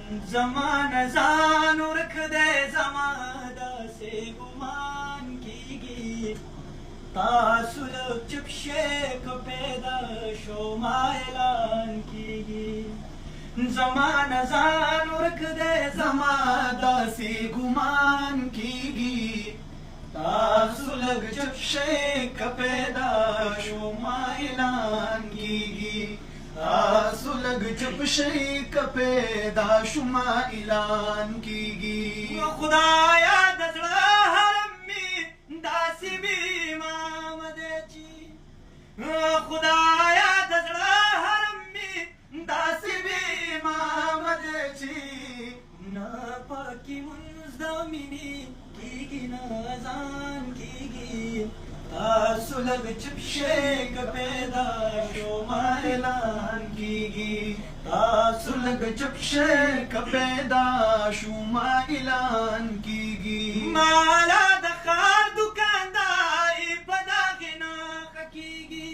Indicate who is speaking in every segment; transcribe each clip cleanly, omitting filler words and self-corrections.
Speaker 1: زمانه ځان ورک دی زما داسې ګمان کېږي تاسو لږ چپ شئ که پیدا شو ما اعلان کېږي زمانه ځان ورک دی زما داسې ګمان کېږي تاسو لږ چپ شئ که پیدا شو ما اعلان کېږي تاسو لږ چپ شئ که پیدا شو ما اعلان کېږي خدایا د زړه حرم مې داسې بې امامه دی چې خدایا د زړه حرم مې داسې بې امامه دی چې ناپاکي مونځ د مینې کېږي نه اذان کېږي تاسو لږ چپ شئ که پیدا شو ما اعلان کېږي تاسو لږ چپ شئ که پیدا شو ما اعلان کېږي مالا د ښار دوکانداري په دغې نه ښه کېږي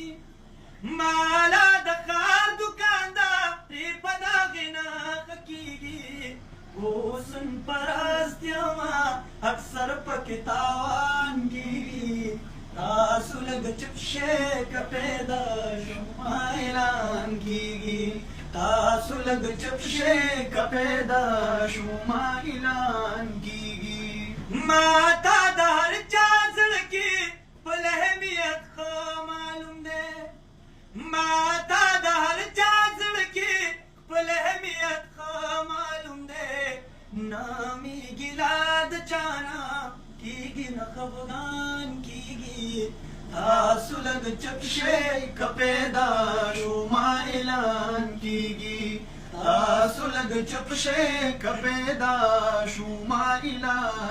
Speaker 1: مالا د ښار دوکانداري په دغې نه ښه کېږي حسن پرست یمه اکثر پکې تاوان کېږي تاسو لږ چپ شئ که پیدا شو ما اعلان کېږي تاسو لږ چپ شئ که پیدا شو ما اعلان کېږي ما ته د هر چا زړه کې خپل اهمیت ښه معلوم دی ما ته د هر چا زړه کې خپل اهمیت ښه معلوم دی نامې ګیله د چا نه کېږي نه خفګان کېږي تاسو لږ چپ شئ که پیدا شو ما اعلان کېږي تاسو لږ چپ شئ که پیدا شو ما اعلان